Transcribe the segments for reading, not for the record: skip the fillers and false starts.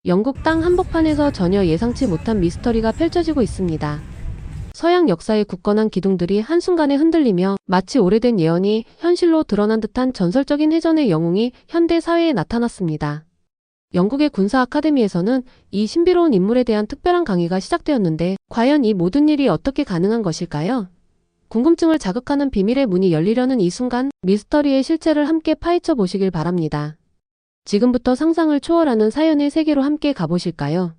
영국 땅 한복판에서 전혀 예상치 못한 미스터리가 펼쳐지고 있습니다. 서양 역사의 굳건한 기둥들이 한순간에 흔들리며 마치 오래된 예언이 현실로 드러난 듯한 전설적인 해전의 영웅이 현대 사회에 나타났습니다. 영국의 군사 아카데미에서는 이 신비로운 인물에 대한 특별한 강의가 시작되었는데 과연 이 모든 일이 어떻게 가능한 것일까요? 궁금증을 자극하는 비밀의 문이 열리려는 이 순간 미스터리의 실체를 함께 파헤쳐 보시길 바랍니다. 지금부터 상상을 초월하는 사연의 세계로 함께 가보실까요?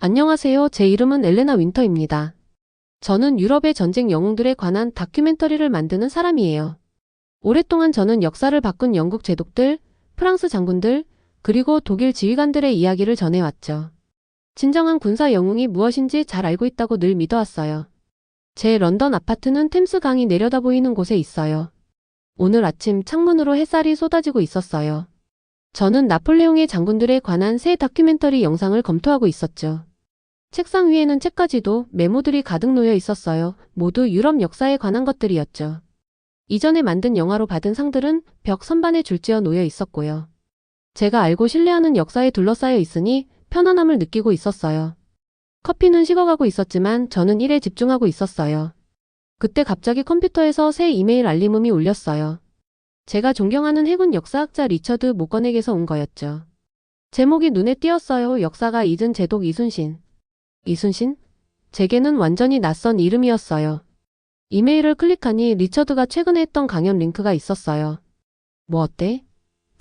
안녕하세요. 제 이름은 엘레나 윈터입니다. 저는 유럽의 전쟁 영웅들에 관한 다큐멘터리를 만드는 사람이에요. 오랫동안 저는 역사를 바꾼 영국 제독들, 프랑스 장군들, 그리고 독일 지휘관들의 이야기를 전해왔죠. 진정한 군사 영웅이 무엇인지 잘 알고 있다고 늘 믿어왔어요. 제 런던 아파트는 템스 강이 내려다 보이는 곳에 있어요. 오늘 아침 창문으로 햇살이 쏟아지고 있었어요. 저는 나폴레옹의 장군들에 관한 새 다큐멘터리 영상을 검토하고 있었죠. 책상 위에는 책까지도 메모들이 가득 놓여 있었어요. 모두 유럽 역사에 관한 것들이었죠. 이전에 만든 영화로 받은 상들은 벽 선반에 줄지어 놓여 있었고요. 제가 알고 신뢰하는 역사에 둘러싸여 있으니 편안함을 느끼고 있었어요. 커피는 식어가고 있었지만 저는 일에 집중하고 있었어요. 그때 갑자기 컴퓨터에서 새 이메일 알림음이 울렸어요. 제가 존경하는 해군 역사학자 리처드 모건에게서 온 거였죠. 제목이 눈에 띄었어요. 역사가 잊은 제독 이순신. 이순신? 제게는 완전히 낯선 이름이었어요. 이메일을 클릭하니 리처드가 최근에 했던 강연 링크가 있었어요. 뭐 어때?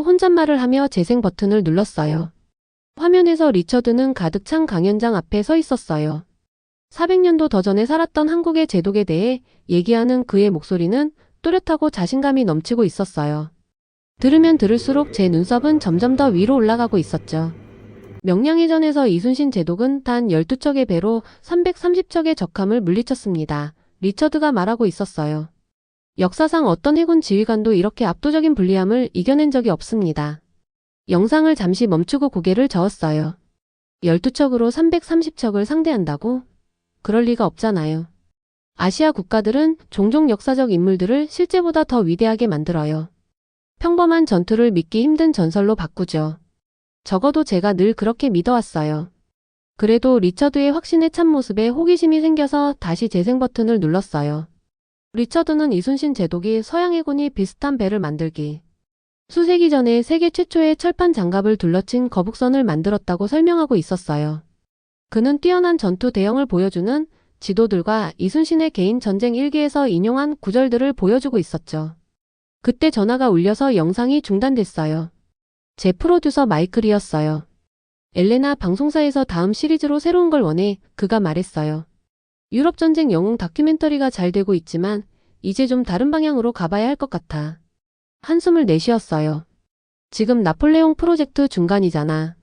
혼잣말을 하며 재생 버튼을 눌렀어요. 화면에서 리처드는 가득 찬 강연장 앞에 서 있었어요. 400년도 더 전에 살았던 한국의 제독에 대해 얘기하는 그의 목소리는 또렷하고 자신감이 넘치고 있었어요. 들으면 들을수록 제 눈썹은 점점 더 위로 올라가고 있었죠. 명량해전에서 이순신 제독은 단 12척의 배로 330척의 적함을 물리쳤습니다. 리처드가 말하고 있었어요. 역사상 어떤 해군 지휘관도 이렇게 압도적인 불리함을 이겨낸 적이 없습니다. 영상을 잠시 멈추고 고개를 저었어요. 12척으로 330척을 상대한다고? 그럴 리가 없잖아요. 아시아 국가들은 종종 역사적 인물들을 실제보다 더 위대하게 만들어요. 평범한 전투를 믿기 힘든 전설로 바꾸죠. 적어도 제가 늘 그렇게 믿어왔어요. 그래도 리처드의 확신에 찬 모습에 호기심이 생겨서 다시 재생 버튼을 눌렀어요. 리처드는 이순신 제독이 서양 해군이 비슷한 배를 만들기 수세기 전에 세계 최초의 철판 장갑을 둘러친 거북선을 만들었다고 설명하고 있었어요. 그는 뛰어난 전투 대형을 보여주는 지도들과 이순신의 개인 전쟁 일기에서 인용한 구절들을 보여주고 있었죠. 그때 전화가 울려서 영상이 중단됐어요. 제 프로듀서 마이클이었어요. 엘레나, 방송사에서 다음 시리즈로 새로운 걸 원해. 그가 말했어요. 유럽 전쟁 영웅 다큐멘터리가 잘 되고 있지만 이제 좀 다른 방향으로 가봐야 할 것 같아. 한숨을 내쉬었어요. 지금 나폴레옹 프로젝트 중간이잖아.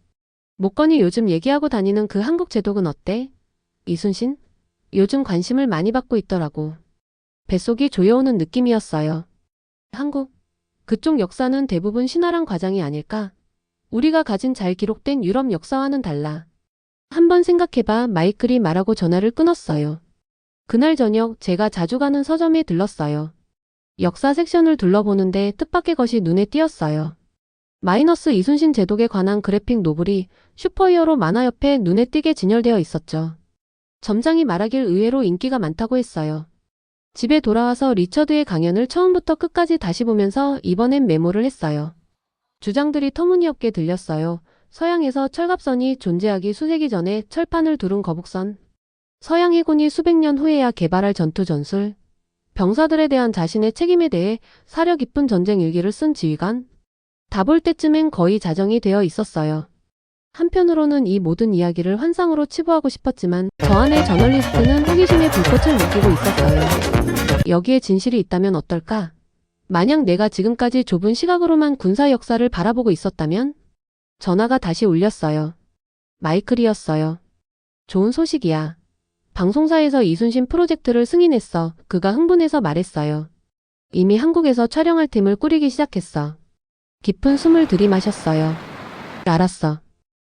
목건이 요즘 얘기하고 다니는 그 한국 제독은 어때? 이순신? 요즘 관심을 많이 받고 있더라고. 뱃속이 조여오는 느낌이었어요. 한국? 그쪽 역사는 대부분 신화랑 과장이 아닐까? 우리가 가진 잘 기록된 유럽 역사와는 달라. 한번 생각해봐. 마이클이 말하고 전화를 끊었어요. 그날 저녁 제가 자주 가는 서점에 들렀어요. 역사 섹션을 둘러보는데 뜻밖의 것이 눈에 띄었어요. 마이너스 이순신 제독에 관한 그래픽 노블이 슈퍼히어로 만화 옆에 눈에 띄게 진열되어 있었죠. 점장이 말하길 의외로 인기가 많다고 했어요. 집에 돌아와서 리처드의 강연을 처음부터 끝까지 다시 보면서 이번엔 메모를 했어요. 주장들이 터무니없게 들렸어요. 서양에서 철갑선이 존재하기 수세기 전에 철판을 두른 거북선. 서양 해군이 수백 년 후에야 개발할 전투 전술. 병사들에 대한 자신의 책임에 대해 사려 깊은 전쟁 일기를 쓴 지휘관. 다 볼 때쯤엔 거의 자정이 되어 있었어요. 한편으로는 이 모든 이야기를 환상으로 치부하고 싶었지만 저 안의 저널리스트는 호기심의 불꽃을 느끼고 있었어요. 여기에 진실이 있다면 어떨까? 만약 내가 지금까지 좁은 시각으로만 군사 역사를 바라보고 있었다면? 전화가 다시 울렸어요. 마이클이었어요. 좋은 소식이야. 방송사에서 이순신 프로젝트를 승인했어. 그가 흥분해서 말했어요. 이미 한국에서 촬영할 팀을 꾸리기 시작했어. 깊은 숨을 들이마셨어요. 알았어.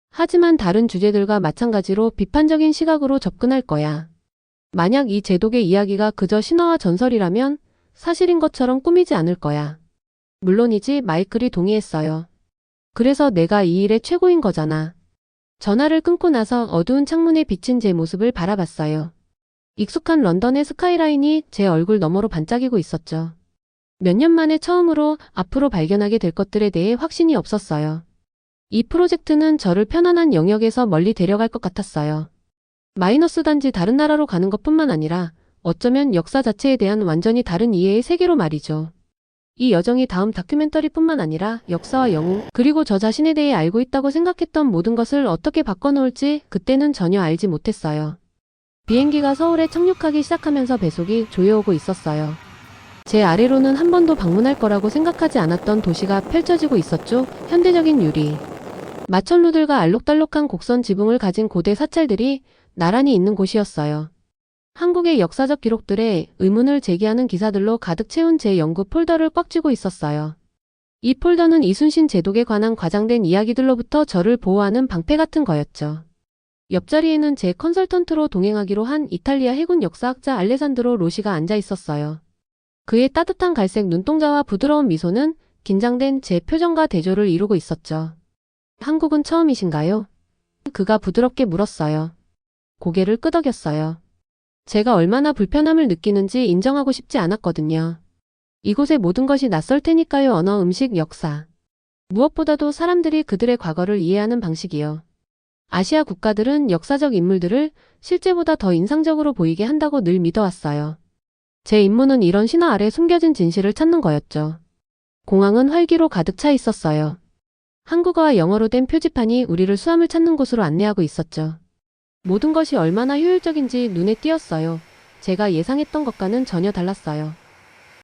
하지만 다른 주제들과 마찬가지로 비판적인 시각으로 접근할 거야. 만약 이 제독의 이야기가 그저 신화와 전설이라면 사실인 것처럼 꾸미지 않을 거야. 물론이지. 마이클이 동의했어요. 그래서 내가 이 일의 최고인 거잖아. 전화를 끊고 나서 어두운 창문에 비친 제 모습을 바라봤어요. 익숙한 런던의 스카이라인이 제 얼굴 너머로 반짝이고 있었죠. 몇 년 만에 처음으로 앞으로 발견하게 될 것들에 대해 확신이 없었어요. 이 프로젝트는 저를 편안한 영역에서 멀리 데려갈 것 같았어요. 마이너스 단지 다른 나라로 가는 것뿐만 아니라 어쩌면 역사 자체에 대한 완전히 다른 이해의 세계로 말이죠. 이 여정이 다음 다큐멘터리뿐만 아니라 역사와 영웅, 그리고 저 자신에 대해 알고 있다고 생각했던 모든 것을 어떻게 바꿔놓을지 그때는 전혀 알지 못했어요. 비행기가 서울에 착륙하기 시작하면서 배속이 조여오고 있었어요. 제 아래로는 한 번도 방문할 거라고 생각하지 않았던 도시가 펼쳐지고 있었죠. 현대적인 유리, 마천루들과 알록달록한 곡선 지붕을 가진 고대 사찰들이 나란히 있는 곳이었어요. 한국의 역사적 기록들에 의문을 제기하는 기사들로 가득 채운 제 연구 폴더를 꽉 쥐고 있었어요. 이 폴더는 이순신 제독에 관한 과장된 이야기들로부터 저를 보호하는 방패 같은 거였죠. 옆자리에는 제 컨설턴트로 동행하기로 한 이탈리아 해군 역사학자 알레산드로 로시가 앉아 있었어요. 그의 따뜻한 갈색 눈동자와 부드러운 미소는 긴장된 제 표정과 대조를 이루고 있었죠. 한국은 처음이신가요? 그가 부드럽게 물었어요. 고개를 끄덕였어요. 제가 얼마나 불편함을 느끼는지 인정하고 싶지 않았거든요. 이곳의 모든 것이 낯설 테니까요. 언어, 음식, 역사. 무엇보다도 사람들이 그들의 과거를 이해하는 방식이요. 아시아 국가들은 역사적 인물들을 실제보다 더 인상적으로 보이게 한다고 늘 믿어왔어요. 제 임무는 이런 신화 아래 숨겨진 진실을 찾는 거였죠. 공항은 활기로 가득 차 있었어요. 한국어와 영어로 된 표지판이 우리를 수암을 찾는 곳으로 안내하고 있었죠. 모든 것이 얼마나 효율적인지 눈에 띄었어요. 제가 예상했던 것과는 전혀 달랐어요.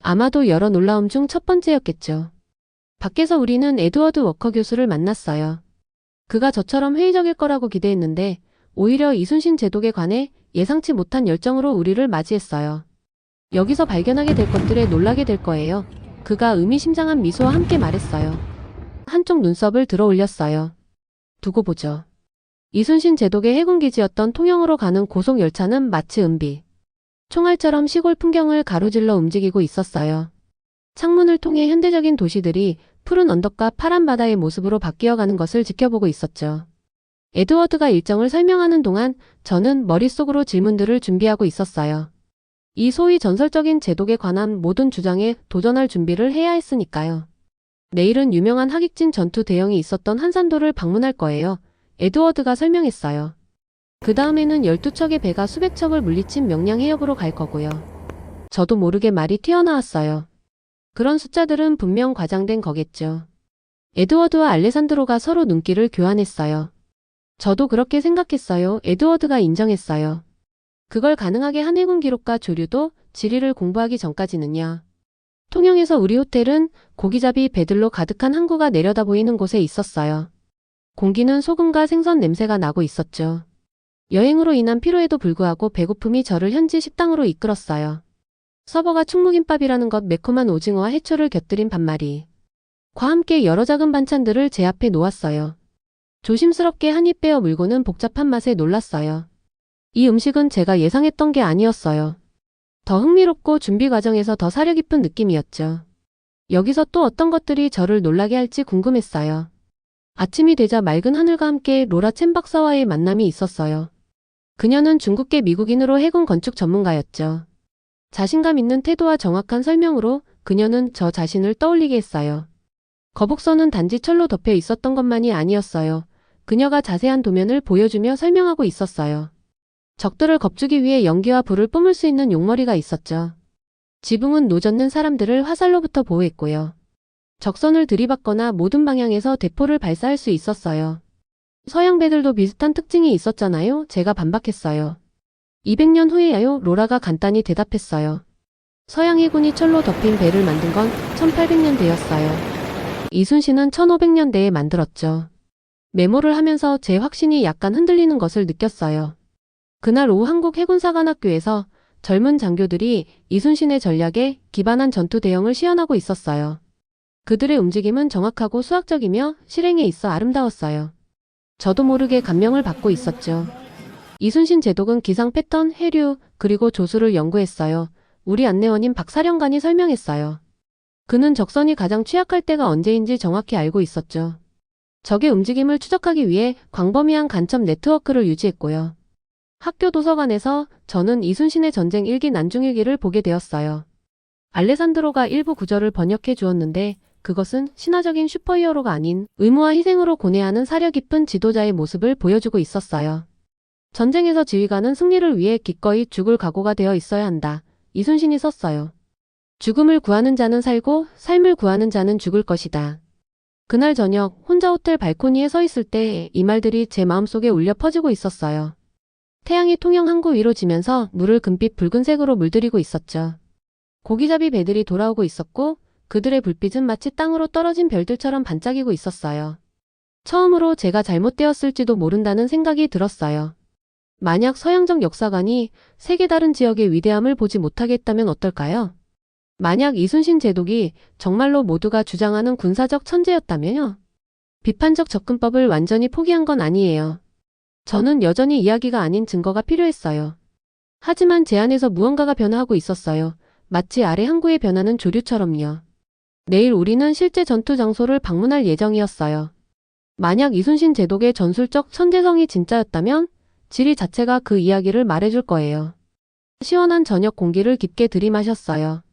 아마도 여러 놀라움 중 첫 번째였겠죠. 밖에서 우리는 에드워드 워커 교수를 만났어요. 그가 저처럼 회의적일 거라고 기대했는데 오히려 이순신 제독에 관해 예상치 못한 열정으로 우리를 맞이했어요. 여기서 발견하게 될 것들에 놀라게 될 거예요. 그가 의미심장한 미소와 함께 말했어요. 한쪽 눈썹을 들어 올렸어요. 두고 보죠. 이순신 제독의 해군기지였던 통영으로 가는 고속열차는 마치 은비, 총알처럼 시골 풍경을 가로질러 움직이고 있었어요. 창문을 통해 현대적인 도시들이 푸른 언덕과 파란 바다의 모습으로 바뀌어가는 것을 지켜보고 있었죠. 에드워드가 일정을 설명하는 동안 저는 머릿속으로 질문들을 준비하고 있었어요. 이 소위 전설적인 제독에 관한 모든 주장에 도전할 준비를 해야 했으니까요. 내일은 유명한 하객진 전투 대형이 있었던 한산도를 방문할 거예요. 에드워드가 설명했어요. 그 다음에는 12척의 배가 수백 척을 물리친 명량 해역으로 갈 거고요. 저도 모르게 말이 튀어나왔어요. 그런 숫자들은 분명 과장된 거겠죠. 에드워드와 알레산드로가 서로 눈길을 교환했어요. 저도 그렇게 생각했어요. 에드워드가 인정했어요. 그걸 가능하게 한 해군 기록과 조류도 지리를 공부하기 전까지는요. 통영에서 우리 호텔은 고기잡이 배들로 가득한 항구가 내려다 보이는 곳에 있었어요. 공기는 소금과 생선 냄새가 나고 있었죠. 여행으로 인한 피로에도 불구하고 배고픔이 저를 현지 식당으로 이끌었어요. 서버가 충무김밥이라는 것, 매콤한 오징어와 해초를 곁들인 반마리 과 함께 여러 작은 반찬들을 제 앞에 놓았어요. 조심스럽게 한 입 빼어 물고는 복잡한 맛에 놀랐어요. 이 음식은 제가 예상했던 게 아니었어요. 더 흥미롭고 준비 과정에서 더 사려 깊은 느낌이었죠. 여기서 또 어떤 것들이 저를 놀라게 할지 궁금했어요. 아침이 되자 맑은 하늘과 함께 로라 첸 박사와의 만남이 있었어요. 그녀는 중국계 미국인으로 해군 건축 전문가였죠. 자신감 있는 태도와 정확한 설명으로 그녀는 저 자신을 떠올리게 했어요. 거북선은 단지 철로 덮여 있었던 것만이 아니었어요. 그녀가 자세한 도면을 보여주며 설명하고 있었어요. 적들을 겁주기 위해 연기와 불을 뿜을 수 있는 용머리가 있었죠. 지붕은 노젓는 사람들을 화살로부터 보호했고요. 적선을 들이받거나 모든 방향에서 대포를 발사할 수 있었어요. 서양 배들도 비슷한 특징이 있었잖아요. 제가 반박했어요. 200년 후에야요. 로라가 간단히 대답했어요. 서양 해군이 철로 덮인 배를 만든 건 1800년대였어요. 이순신은 1500년대에 만들었죠. 메모를 하면서 제 확신이 약간 흔들리는 것을 느꼈어요. 그날 오후 한국 해군사관학교에서 젊은 장교들이 이순신의 전략에 기반한 전투 대형을 시연하고 있었어요. 그들의 움직임은 정확하고 수학적이며 실행에 있어 아름다웠어요. 저도 모르게 감명을 받고 있었죠. 이순신 제독은 기상 패턴, 해류, 그리고 조수를 연구했어요. 우리 안내원인 박 사령관이 설명했어요. 그는 적선이 가장 취약할 때가 언제인지 정확히 알고 있었죠. 적의 움직임을 추적하기 위해 광범위한 간첩 네트워크를 유지했고요. 학교 도서관에서 저는 이순신의 전쟁 일기 난중일기를 보게 되었어요. 알레산드로가 일부 구절을 번역해 주었는데 그것은 신화적인 슈퍼히어로가 아닌 의무와 희생으로 고뇌하는 사려 깊은 지도자의 모습을 보여주고 있었어요. 전쟁에서 지휘관은 승리를 위해 기꺼이 죽을 각오가 되어 있어야 한다. 이순신이 썼어요. 죽음을 구하는 자는 살고 삶을 구하는 자는 죽을 것이다. 그날 저녁 혼자 호텔 발코니에 서 있을 때 이 말들이 제 마음속에 울려 퍼지고 있었어요. 태양이 통영 항구 위로 지면서 물을 금빛 붉은색으로 물들이고 있었죠. 고기잡이 배들이 돌아오고 있었고 그들의 불빛은 마치 땅으로 떨어진 별들처럼 반짝이고 있었어요. 처음으로 제가 잘못되었을지도 모른다는 생각이 들었어요. 만약 서양적 역사관이 세계 다른 지역의 위대함을 보지 못하겠다면 어떨까요? 만약 이순신 제독이 정말로 모두가 주장하는 군사적 천재였다면요? 비판적 접근법을 완전히 포기한 건 아니에요. 저는 여전히 이야기가 아닌 증거가 필요했어요. 하지만 제 안에서 무언가가 변화하고 있었어요. 마치 아래 항구에 변하는 조류처럼요. 내일 우리는 실제 전투 장소를 방문할 예정이었어요. 만약 이순신 제독의 전술적 천재성이 진짜였다면 지리 자체가 그 이야기를 말해줄 거예요. 시원한 저녁 공기를 깊게 들이마셨어요.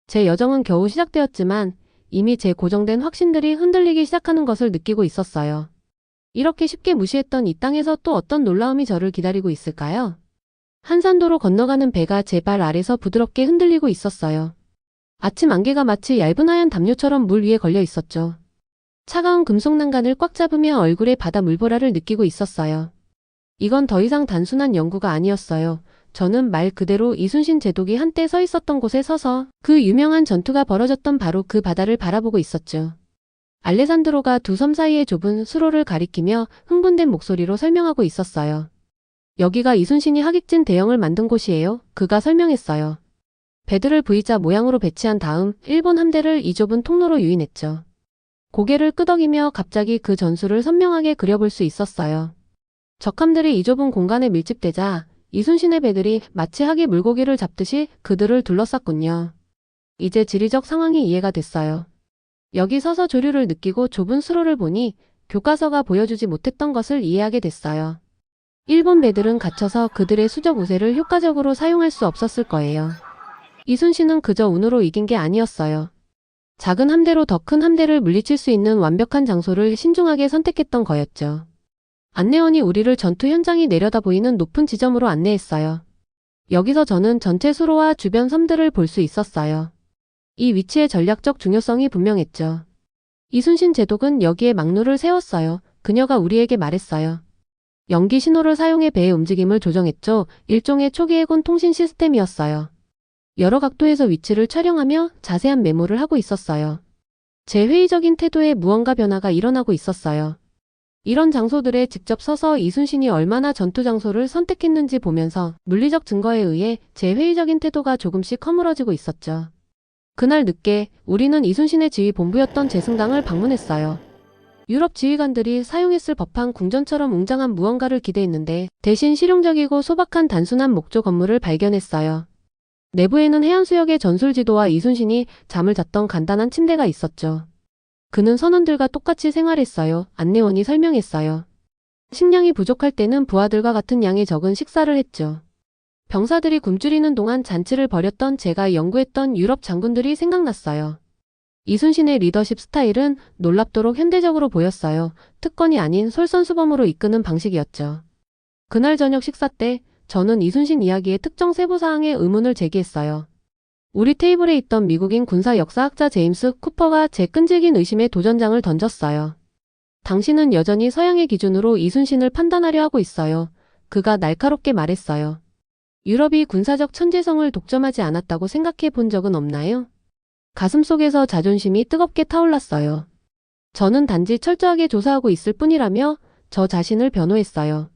제 여정은 겨우 시작되었지만 이미 제 고정된 확신들이 흔들리기 시작하는 것을 느끼고 있었어요. 이렇게 쉽게 무시했던 이 땅에서 또 어떤 놀라움이 저를 기다리고 있을까요? 한산도로 건너가는 배가 제 발 아래서 부드럽게 흔들리고 있었어요. 아침 안개가 마치 얇은 하얀 담요처럼 물 위에 걸려 있었죠. 차가운 금속 난간을 꽉 잡으며 얼굴에 바다 물보라를 느끼고 있었어요. 이건 더 이상 단순한 연구가 아니었어요. 저는 말 그대로 이순신 제독이 한때 서 있었던 곳에 서서 그 유명한 전투가 벌어졌던 바로 그 바다를 바라보고 있었죠. 알레산드로가 두 섬 사이의 좁은 수로를 가리키며 흥분된 목소리로 설명하고 있었어요. 여기가 이순신이 하객진 대형을 만든 곳이에요. 그가 설명했어요. 배들을 V자 모양으로 배치한 다음 일본 함대를 이 좁은 통로로 유인했죠. 고개를 끄덕이며 갑자기 그 전술을 선명하게 그려볼 수 있었어요. 적함들이 이 좁은 공간에 밀집되자 이순신의 배들이 마치 학이 물고기를 잡듯이 그들을 둘러쌌군요. 이제 지리적 상황이 이해가 됐어요. 여기 서서 조류를 느끼고 좁은 수로를 보니 교과서가 보여주지 못했던 것을 이해하게 됐어요. 일본 배들은 갇혀서 그들의 수적 우세를 효과적으로 사용할 수 없었을 거예요. 이순신은 그저 운으로 이긴 게 아니었어요. 작은 함대로 더 큰 함대를 물리칠 수 있는 완벽한 장소를 신중하게 선택했던 거였죠. 안내원이 우리를 전투 현장이 내려다 보이는 높은 지점으로 안내했어요. 여기서 저는 전체 수로와 주변 섬들을 볼 수 있었어요. 이 위치의 전략적 중요성이 분명했죠. 이순신 제독은 여기에 막루를 세웠어요. 그녀가 우리에게 말했어요. 연기 신호를 사용해 배의 움직임을 조정했죠. 일종의 초기 해군 통신 시스템이었어요. 여러 각도에서 위치를 촬영하며 자세한 메모를 하고 있었어요. 제 회의적인 태도에 무언가 변화가 일어나고 있었어요. 이런 장소들에 직접 서서 이순신이 얼마나 전투 장소를 선택했는지 보면서 물리적 증거에 의해 제 회의적인 태도가 조금씩 허물어지고 있었죠. 그날 늦게 우리는 이순신의 지휘 본부였던 제승당을 방문했어요. 유럽 지휘관들이 사용했을 법한 궁전처럼 웅장한 무언가를 기대했는데 대신 실용적이고 소박한 단순한 목조 건물을 발견했어요. 내부에는 해안수역의 전술지도와 이순신이 잠을 잤던 간단한 침대가 있었죠. 그는 선원들과 똑같이 생활했어요. 안내원이 설명했어요. 식량이 부족할 때는 부하들과 같은 양의 적은 식사를 했죠. 병사들이 굶주리는 동안 잔치를 벌였던 제가 연구했던 유럽 장군들이 생각났어요. 이순신의 리더십 스타일은 놀랍도록 현대적으로 보였어요. 특권이 아닌 솔선수범으로 이끄는 방식이었죠. 그날 저녁 식사 때 저는 이순신 이야기의 특정 세부사항에 의문을 제기했어요. 우리 테이블에 있던 미국인 군사 역사학자 제임스 쿠퍼가 제 끈질긴 의심에 도전장을 던졌어요. 당신은 여전히 서양의 기준으로 이순신을 판단하려 하고 있어요. 그가 날카롭게 말했어요. 유럽이 군사적 천재성을 독점하지 않았다고 생각해 본 적은 없나요? 가슴속에서 자존심이 뜨겁게 타올랐어요. 저는 단지 철저하게 조사하고 있을 뿐이라며 저 자신을 변호했어요.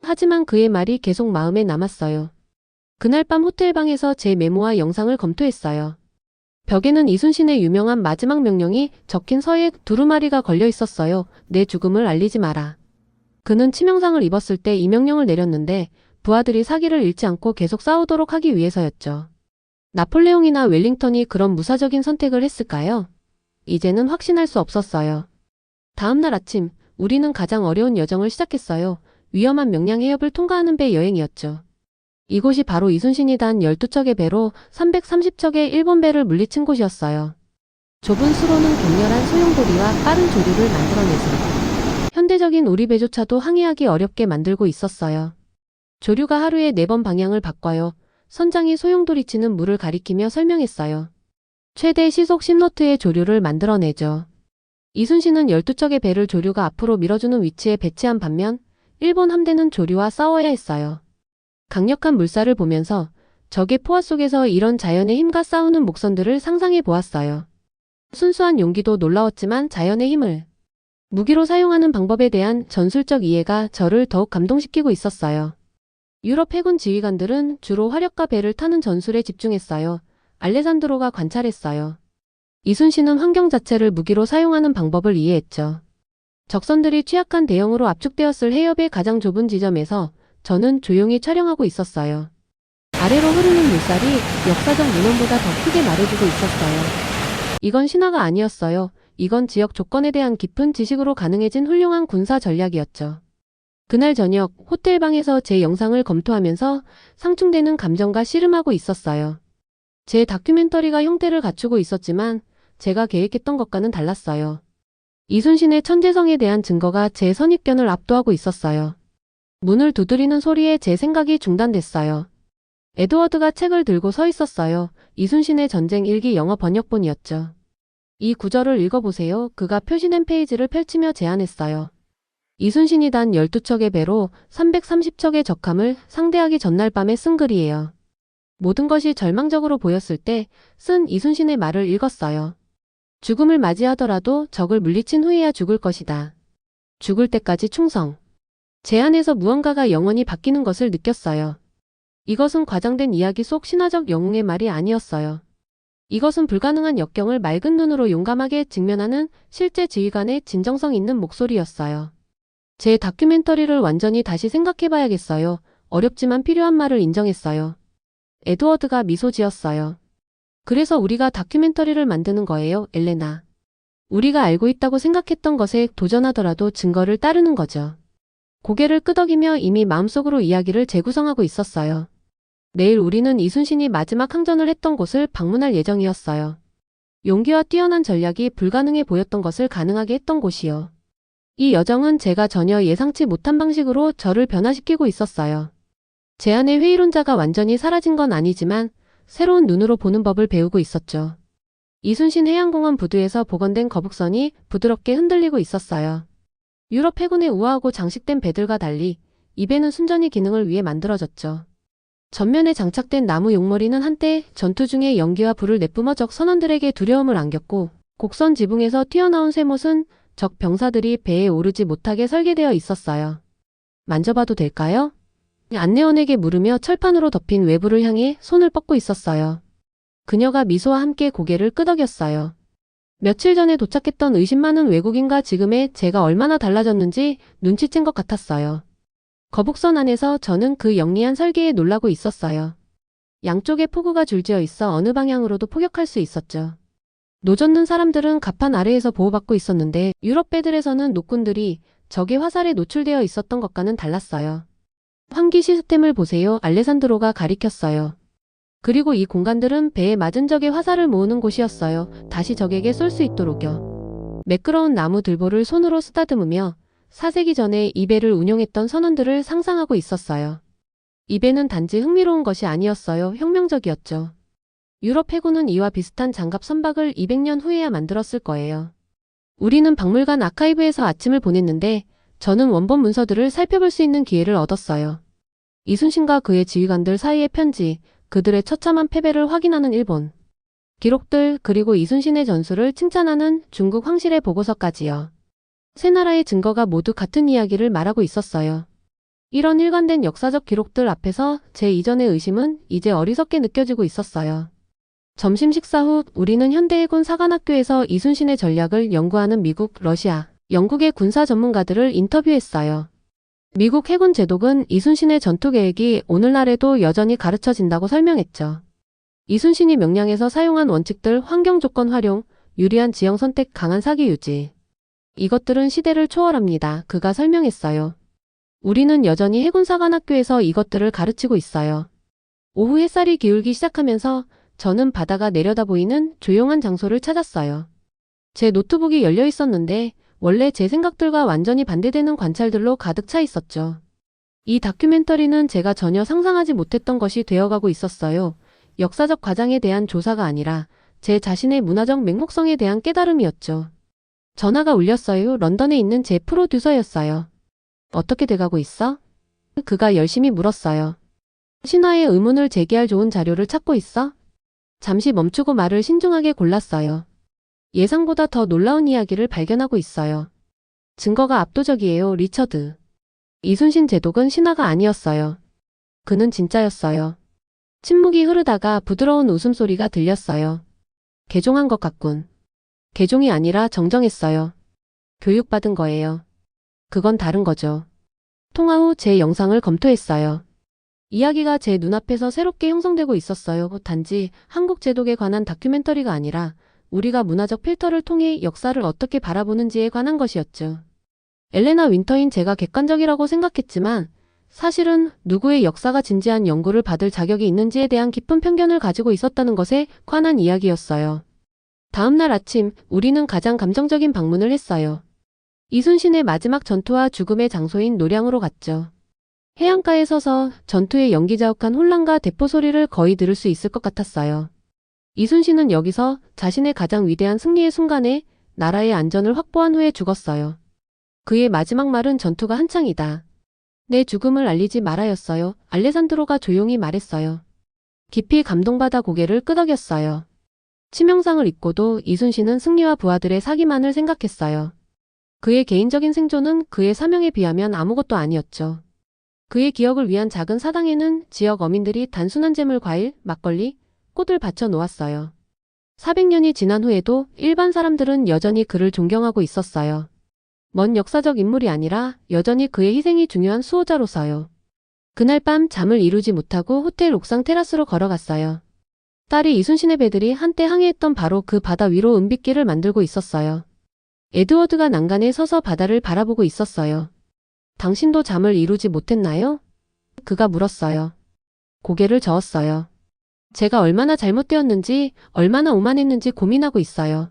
하지만 그의 말이 계속 마음에 남았어요. 그날 밤 호텔방에서 제 메모와 영상을 검토했어요. 벽에는 이순신의 유명한 마지막 명령이 적힌 서에 두루마리가 걸려 있었어요. 내 죽음을 알리지 마라. 그는 치명상을 입었을 때 이 명령을 내렸는데 부하들이 사기를 잃지 않고 계속 싸우도록 하기 위해서였죠. 나폴레옹이나 웰링턴이 그런 무사적인 선택을 했을까요? 이제는 확신할 수 없었어요. 다음 날 아침 우리는 가장 어려운 여정을 시작했어요. 위험한 명량 해협을 통과하는 배 여행이었죠. 이곳이 바로 이순신이 단 12척의 배로 330척의 일본 배를 물리친 곳이었어요. 좁은 수로는 격렬한 소용돌이와 빠른 조류를 만들어내서 현대적인 우리 배조차도 항해하기 어렵게 만들고 있었어요. 조류가 하루에 4번 방향을 바꿔요. 선장이 소용돌이치는 물을 가리키며 설명했어요. 최대 시속 10노트의 조류를 만들어내죠. 이순신은 12척의 배를 조류가 앞으로 밀어주는 위치에 배치한 반면 일본 함대는 조류와 싸워야 했어요. 강력한 물살을 보면서 적의 포화 속에서 이런 자연의 힘과 싸우는 목선들을 상상해 보았어요. 순수한 용기도 놀라웠지만 자연의 힘을 무기로 사용하는 방법에 대한 전술적 이해가 저를 더욱 감동시키고 있었어요. 유럽 해군 지휘관들은 주로 화력과 배를 타는 전술에 집중했어요. 알레산드로가 관찰했어요. 이순신은 환경 자체를 무기로 사용하는 방법을 이해했죠. 적선들이 취약한 대형으로 압축되었을 해협의 가장 좁은 지점에서 저는 조용히 촬영하고 있었어요. 아래로 흐르는 물살이 역사적 민원보다 더 크게 말해주고 있었어요. 이건 신화가 아니었어요. 이건 지역 조건에 대한 깊은 지식으로 가능해진 훌륭한 군사 전략이었죠. 그날 저녁 호텔 방에서 제 영상을 검토하면서 상충되는 감정과 씨름하고 있었어요. 제 다큐멘터리가 형태를 갖추고 있었지만 제가 계획했던 것과는 달랐어요. 이순신의 천재성에 대한 증거가 제 선입견을 압도하고 있었어요. 문을 두드리는 소리에 제 생각이 중단됐어요. 에드워드가 책을 들고 서 있었어요. 이순신의 전쟁 일기 영어 번역본이었죠. 이 구절을 읽어보세요. 그가 표시된 페이지를 펼치며 제안했어요. 이순신이 단 12척의 배로 330척의 적함을 상대하기 전날 밤에 쓴 글이에요. 모든 것이 절망적으로 보였을 때 쓴 이순신의 말을 읽었어요. 죽음을 맞이하더라도 적을 물리친 후에야 죽을 것이다. 죽을 때까지 충성. 제 안에서 무언가가 영원히 바뀌는 것을 느꼈어요. 이것은 과장된 이야기 속 신화적 영웅의 말이 아니었어요. 이것은 불가능한 역경을 맑은 눈으로 용감하게 직면하는 실제 지휘관의 진정성 있는 목소리였어요. 제 다큐멘터리를 완전히 다시 생각해봐야겠어요. 어렵지만 필요한 말을 인정했어요. 에드워드가 미소 지었어요. 그래서 우리가 다큐멘터리를 만드는 거예요, 엘레나. 우리가 알고 있다고 생각했던 것에 도전하더라도 증거를 따르는 거죠. 고개를 끄덕이며 이미 마음속으로 이야기를 재구성하고 있었어요. 내일 우리는 이순신이 마지막 항전을 했던 곳을 방문할 예정이었어요. 용기와 뛰어난 전략이 불가능해 보였던 것을 가능하게 했던 곳이요. 이 여정은 제가 전혀 예상치 못한 방식으로 저를 변화시키고 있었어요. 제 안의 회의론자가 완전히 사라진 건 아니지만 새로운 눈으로 보는 법을 배우고 있었죠. 이순신 해양공원 부두에서 복원된 거북선이 부드럽게 흔들리고 있었어요. 유럽 해군의 우아하고 장식된 배들과 달리 이 배는 순전히 기능을 위해 만들어졌죠. 전면에 장착된 나무 용머리는 한때 전투 중에 연기와 불을 내뿜어 적 선원들에게 두려움을 안겼고 곡선 지붕에서 튀어나온 쇠못은 적 병사들이 배에 오르지 못하게 설계되어 있었어요. 만져봐도 될까요? 안내원에게 물으며 철판으로 덮인 외부를 향해 손을 뻗고 있었어요. 그녀가 미소와 함께 고개를 끄덕였어요. 며칠 전에 도착했던 의심 많은 외국인과 지금의 제가 얼마나 달라졌는지 눈치챈 것 같았어요. 거북선 안에서 저는 그 영리한 설계에 놀라고 있었어요. 양쪽에 포구가 줄지어 있어 어느 방향으로도 포격할 수 있었죠. 노젓는 사람들은 갑판 아래에서 보호받고 있었는데 유럽 배들에서는 노꾼들이 적의 화살에 노출되어 있었던 것과는 달랐어요. 환기 시스템을 보세요. 알레산드로가 가리켰어요. 그리고 이 공간들은 배에 맞은 적의 화살을 모으는 곳이었어요. 다시 적에게 쏠 수 있도록요. 매끄러운 나무 들보를 손으로 쓰다듬으며 4세기 전에 이 배를 운용했던 선원들을 상상하고 있었어요. 이 배는 단지 흥미로운 것이 아니었어요. 혁명적이었죠. 유럽 해군은 이와 비슷한 장갑 선박을 200년 후에야 만들었을 거예요. 우리는 박물관 아카이브에서 아침을 보냈는데 저는 원본 문서들을 살펴볼 수 있는 기회를 얻었어요. 이순신과 그의 지휘관들 사이의 편지, 그들의 처참한 패배를 확인하는 일본 기록들, 그리고 이순신의 전술을 칭찬하는 중국 황실의 보고서까지요. 세 나라의 증거가 모두 같은 이야기를 말하고 있었어요. 이런 일관된 역사적 기록들 앞에서 제 이전의 의심은 이제 어리석게 느껴지고 있었어요. 점심 식사 후 우리는 현대해군 사관학교에서 이순신의 전략을 연구하는 미국, 러시아, 영국의 군사 전문가들을 인터뷰했어요. 미국 해군 제독은 이순신의 전투 계획이 오늘날에도 여전히 가르쳐진다고 설명했죠. 이순신이 명량에서 사용한 원칙들, 환경 조건 활용, 유리한 지형 선택, 강한 사기 유지. 이것들은 시대를 초월합니다. 그가 설명했어요. 우리는 여전히 해군사관학교에서 이것들을 가르치고 있어요. 오후 햇살이 기울기 시작하면서 저는 바다가 내려다 보이는 조용한 장소를 찾았어요. 제 노트북이 열려 있었는데 원래 제 생각들과 완전히 반대되는 관찰들로 가득 차 있었죠. 이 다큐멘터리는 제가 전혀 상상하지 못했던 것이 되어가고 있었어요. 역사적 과장에 대한 조사가 아니라 제 자신의 문화적 맹목성에 대한 깨달음이었죠. 전화가 울렸어요. 런던에 있는 제 프로듀서였어요. 어떻게 돼가고 있어? 그가 열심히 물었어요. 신화의 의문을 제기할 좋은 자료를 찾고 있어? 잠시 멈추고 말을 신중하게 골랐어요. 예상보다 더 놀라운 이야기를 발견하고 있어요. 증거가 압도적이에요, 리처드. 이순신 제독은 신화가 아니었어요. 그는 진짜였어요. 침묵이 흐르다가 부드러운 웃음소리가 들렸어요. 개종한 것 같군. 개종이 아니라 정정했어요. 교육받은 거예요. 그건 다른 거죠. 통화 후 제 영상을 검토했어요. 이야기가 제 눈앞에서 새롭게 형성되고 있었어요. 단지 한국 제독에 관한 다큐멘터리가 아니라 우리가 문화적 필터를 통해 역사를 어떻게 바라보는지에 관한 것이었죠. 엘레나 윈터인 제가 객관적이라고 생각했지만 사실은 누구의 역사가 진지한 연구를 받을 자격이 있는지에 대한 깊은 편견을 가지고 있었다는 것에 관한 이야기였어요. 다음 날 아침 우리는 가장 감정적인 방문을 했어요. 이순신의 마지막 전투와 죽음의 장소인 노량으로 갔죠. 해안가에 서서 전투의 연기자욱한 혼란과 대포 소리를 거의 들을 수 있을 것 같았어요. 이순신은 여기서 자신의 가장 위대한 승리의 순간에 나라의 안전을 확보한 후에 죽었어요. 그의 마지막 말은 전투가 한창이다. 내 죽음을 알리지 말아였어요. 알레산드로가 조용히 말했어요. 깊이 감동받아 고개를 끄덕였어요. 치명상을 입고도 이순신은 승리와 부하들의 사기만을 생각했어요. 그의 개인적인 생존은 그의 사명에 비하면 아무것도 아니었죠. 그의 기억을 위한 작은 사당에는 지역 어민들이 단순한 재물, 과일, 막걸리, 꽃을 바쳐 놓았어요. 400년이 지난 후에도 일반 사람들은 여전히 그를 존경하고 있었어요. 먼 역사적 인물이 아니라 여전히 그의 희생이 중요한 수호자로서요. 그날 밤 잠을 이루지 못하고 호텔 옥상 테라스로 걸어갔어요. 딸이 이순신의 배들이 한때 항해했던 바로 그 바다 위로 은빛길을 만들고 있었어요. 에드워드가 난간에 서서 바다를 바라보고 있었어요. 당신도 잠을 이루지 못했나요? 그가 물었어요. 고개를 저었어요. 제가 얼마나 잘못되었는지, 얼마나 오만했는지 고민하고 있어요.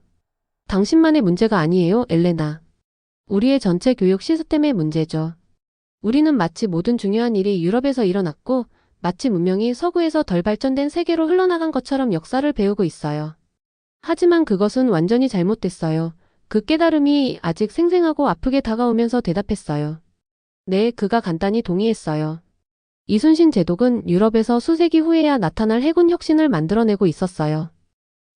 당신만의 문제가 아니에요, 엘레나. 우리의 전체 교육 시스템의 문제죠. 우리는 마치 모든 중요한 일이 유럽에서 일어났고, 마치 문명이 서구에서 덜 발전된 세계로 흘러나간 것처럼 역사를 배우고 있어요. 하지만 그것은 완전히 잘못됐어요. 그 깨달음이 아직 생생하고 아프게 다가오면서 대답했어요. 네, 그가 간단히 동의했어요. 이순신 제독은 유럽에서 수세기 후에야 나타날 해군 혁신을 만들어내고 있었어요.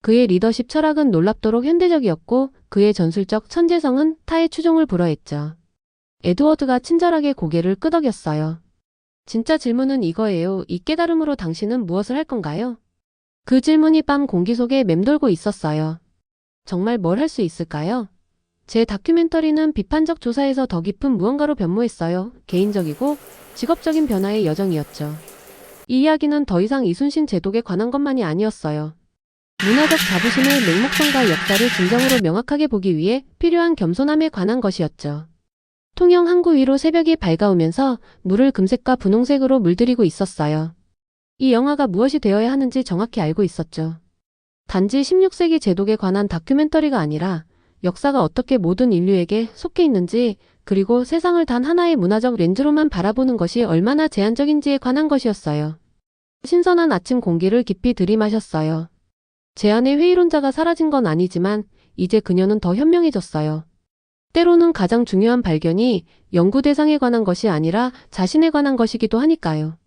그의 리더십 철학은 놀랍도록 현대적이었고 그의 전술적 천재성은 타의 추종을 불허했죠. 에드워드가 친절하게 고개를 끄덕였어요. 진짜 질문은 이거예요. 이 깨달음으로 당신은 무엇을 할 건가요? 그 질문이 밤 공기 속에 맴돌고 있었어요. 정말 뭘 할 수 있을까요? 제 다큐멘터리는 비판적 조사에서 더 깊은 무언가로 변모했어요. 개인적이고 직업적인 변화의 여정이었죠. 이 이야기는 더 이상 이순신 제독에 관한 것만이 아니었어요. 문화적 자부심의 맹목성과 역사를 진정으로 명확하게 보기 위해 필요한 겸손함에 관한 것이었죠. 통영 항구 위로 새벽이 밝아오면서 물을 금색과 분홍색으로 물들이고 있었어요. 이 영화가 무엇이 되어야 하는지 정확히 알고 있었죠. 단지 16세기 제독에 관한 다큐멘터리가 아니라 역사가 어떻게 모든 인류에게 속해 있는지 그리고 세상을 단 하나의 문화적 렌즈로만 바라보는 것이 얼마나 제한적인지에 관한 것이었어요. 신선한 아침 공기를 깊이 들이마셨어요. 제 안의 회의론자가 사라진 건 아니지만 이제 그녀는 더 현명해졌어요. 때로는 가장 중요한 발견이 연구 대상에 관한 것이 아니라 자신에 관한 것이기도 하니까요.